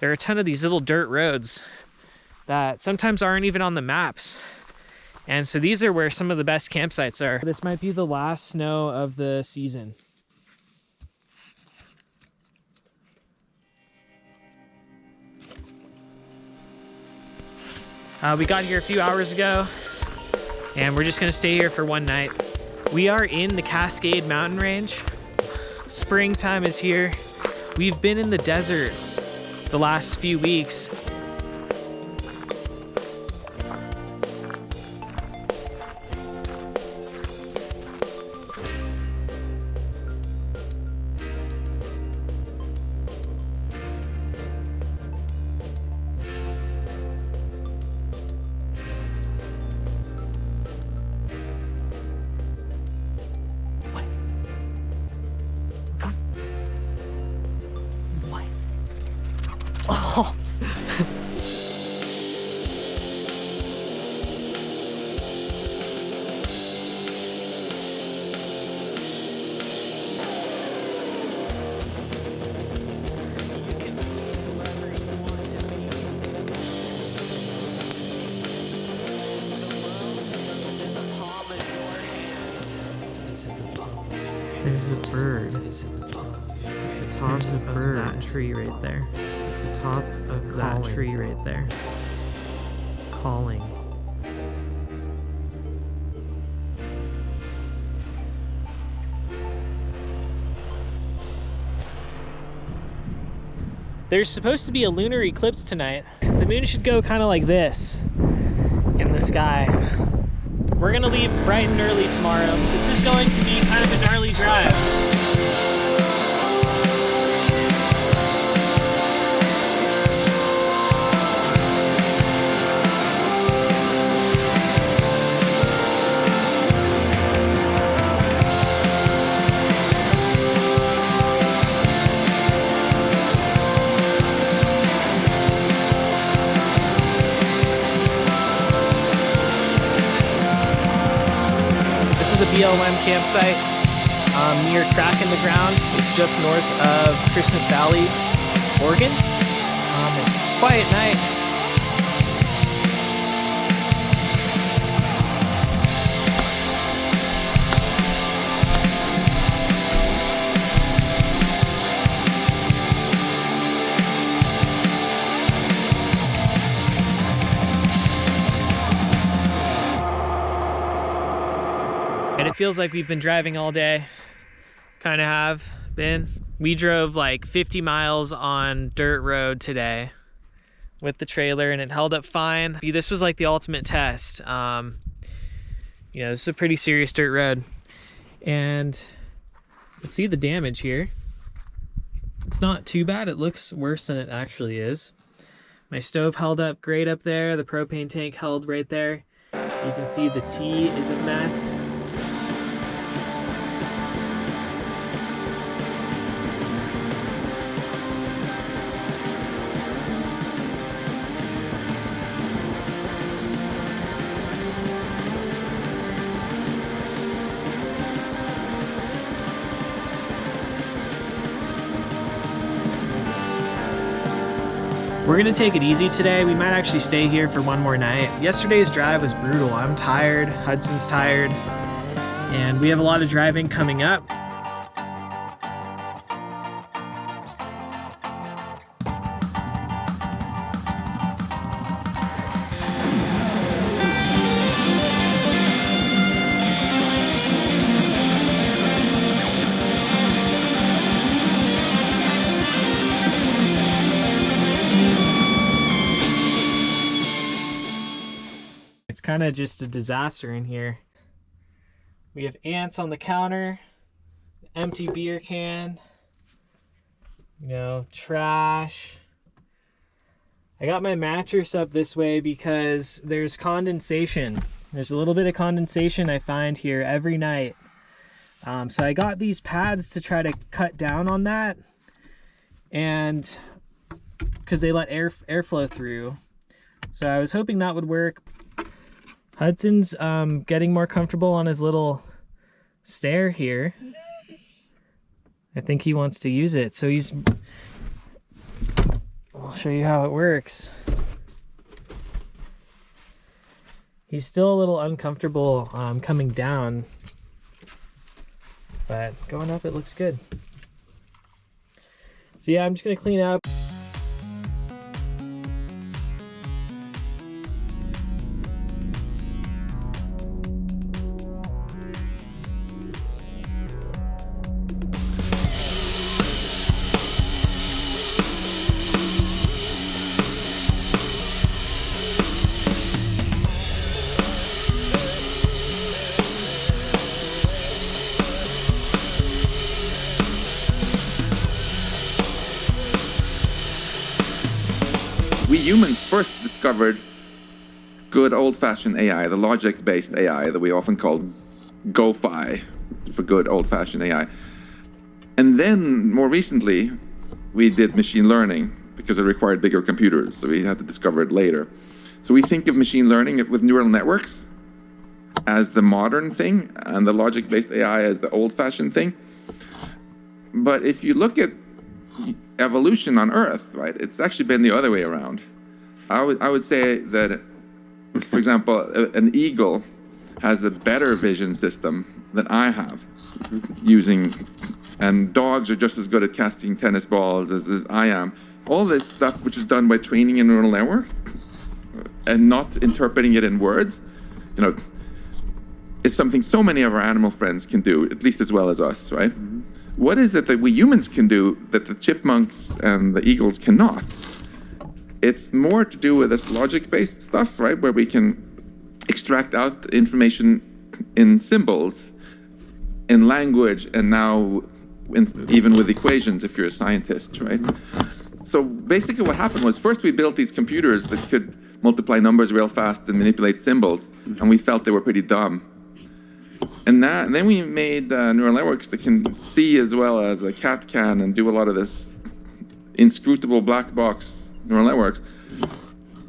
there are a ton of these little dirt roads that sometimes aren't even on the maps. And so these are where some of the best campsites are. This might be the last snow of the season. We got here a few hours ago, and we're just gonna stay here for one night. We are in the Cascade mountain range. Springtime is here. We've been in the desert the last few weeks. Oh. There's a bird. The top of that tree right there. The top of that tree right there. Calling. There's supposed to be a lunar eclipse tonight. The moon should go kind of like this in the sky. We're gonna leave bright and early tomorrow. This is going to be kind of a gnarly drive. BLM campsite near Crack in the Ground. It's just north of Christmas Valley, Oregon. It's a quiet night. And it feels like we've been driving all day. Kind of have been. We drove like 50 miles on dirt road today with the trailer, and it held up fine. This was like the ultimate test. You know, this is a pretty serious dirt road. And you'll see the damage here. It's not too bad. It looks worse than it actually is. My stove held up great up there. The propane tank held right there. You can see the T is a mess. We're gonna take it easy today. We might actually stay here for one more night. Yesterday's drive was brutal. I'm tired, Hudson's tired, and we have a lot of driving coming up. Kind of just a disaster in here. We have ants on the counter, empty beer can, you know, trash. I got my mattress up this way because there's condensation. There's a little bit of condensation I find here every night. So I got these pads to try to cut down on that, and because they let airflow through. So I was hoping that would work. Hudson's getting more comfortable on his little stair here. I think he wants to use it. So he's... I'll show you how it works. He's still a little uncomfortable coming down, but going up it looks good. So yeah, I'm just gonna clean up. We humans first discovered good old-fashioned AI, the logic-based AI that we often call GoFi, for good old-fashioned AI. And then, more recently, we did machine learning because it required bigger computers, so we had to discover it later. So we think of machine learning with neural networks as the modern thing, and the logic-based AI as the old-fashioned thing. But if you look at evolution on Earth, right, it's actually been the other way around. I would say that, for example, an eagle has a better vision system than I have using, and dogs are just as good at casting tennis balls as I am. All this stuff which is done by training a neural network and not interpreting it in words, you know, is something so many of our animal friends can do, at least as well as us, right? Mm-hmm. What is it that we humans can do that the chipmunks and the eagles cannot? It's more to do with this logic-based stuff, right? Where we can extract out information in symbols, in language, and now even with equations if you're a scientist, right? So basically what happened was first we built these computers that could multiply numbers real fast and manipulate symbols, and we felt they were pretty dumb. And then we made neural networks that can see as well as a cat can and do a lot of this inscrutable black box neural networks.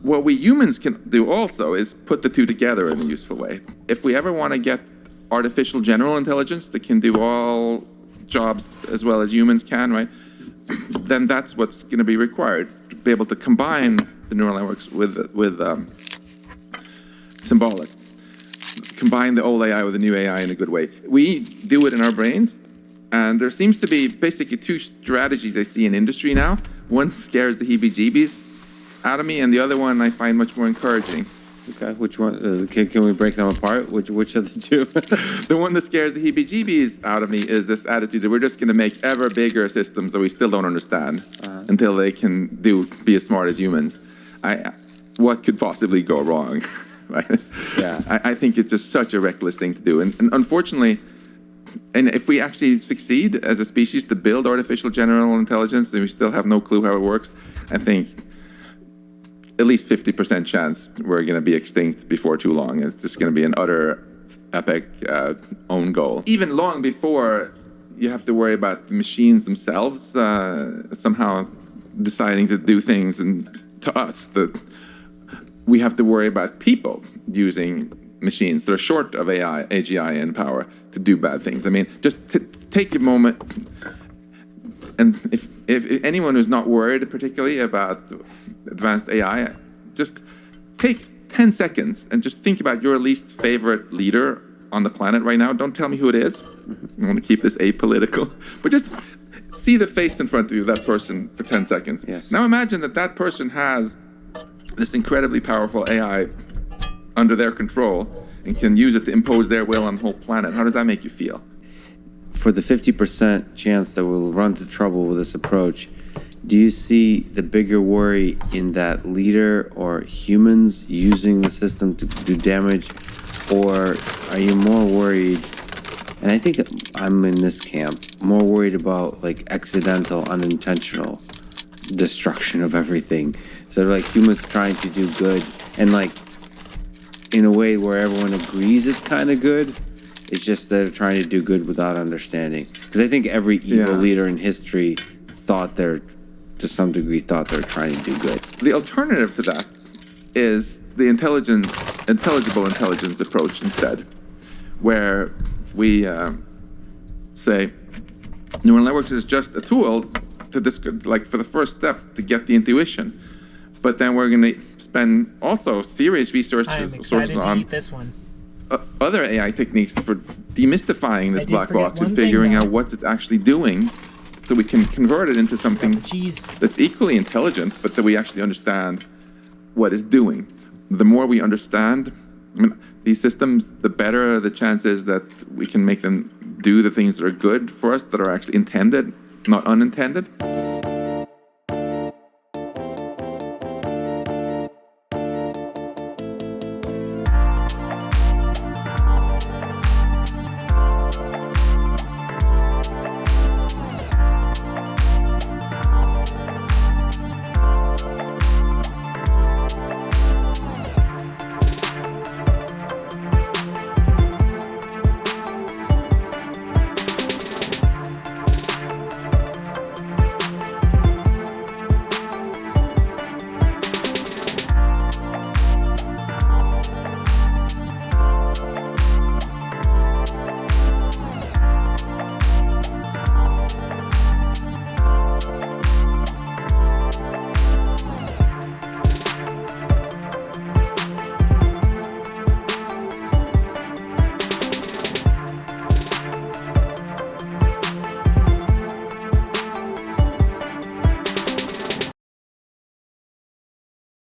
What we humans can do also is put the two together in a useful way. If we ever want to get artificial general intelligence that can do all jobs as well as humans can, right, then that's what's going to be required, to be able to combine the neural networks with symbolic. Combine the old AI with the new AI in a good way. We do it in our brains, and there seems to be basically two strategies I see in industry now. One scares the heebie-jeebies out of me, and the other one I find much more encouraging. Okay, which one? Can we break them apart? Which of the two? The one that scares the heebie-jeebies out of me is this attitude that we're just going to make ever bigger systems that we still don't understand until they can be as smart as humans. What could possibly go wrong? Right? Yeah. I think it's just such a reckless thing to do. And unfortunately, and if we actually succeed as a species to build artificial general intelligence, then we still have no clue how it works. I think at least 50% chance we're going to be extinct before too long. It's just going to be an utter epic own goal. Even long before you have to worry about the machines themselves somehow deciding to do things to us that we have to worry about people using machines that are short of AI, AGI in power to do bad things. I mean, just take a moment, and if anyone who's not worried particularly about advanced AI, just take 10 seconds and just think about your least favorite leader on the planet right now. Don't tell me who it is. I want to keep this apolitical, but just see the face in front of you, that person, for 10 seconds. Yes. Now imagine that person has this incredibly powerful AI under their control and can use it to impose their will on the whole planet. How does that make you feel? For the 50% chance that we'll run into trouble with this approach, do you see the bigger worry in that leader or humans using the system to do damage, or are you more worried, and I think I'm in this camp, more worried about like accidental, unintentional destruction of everything? So like humans trying to do good, and like in a way where everyone agrees it's kind of good. It's just they're trying to do good without understanding. Because I think every evil leader in history to some degree thought they're trying to do good. The alternative to that is the intelligible intelligence approach instead, where we say neural networks is just a tool to this, like for the first step to get the intuition. But then we're going to spend also serious I'm resources excited to on eat this one. other AI techniques for demystifying this I did black forget box and one thing, figuring though. out what it's actually doing, so we can convert it into something Cheese. that's equally intelligent, but that we actually understand what it's doing. The more we understand, I mean, these systems, the better the chances that we can make them do the things that are good for us, that are actually intended, not unintended.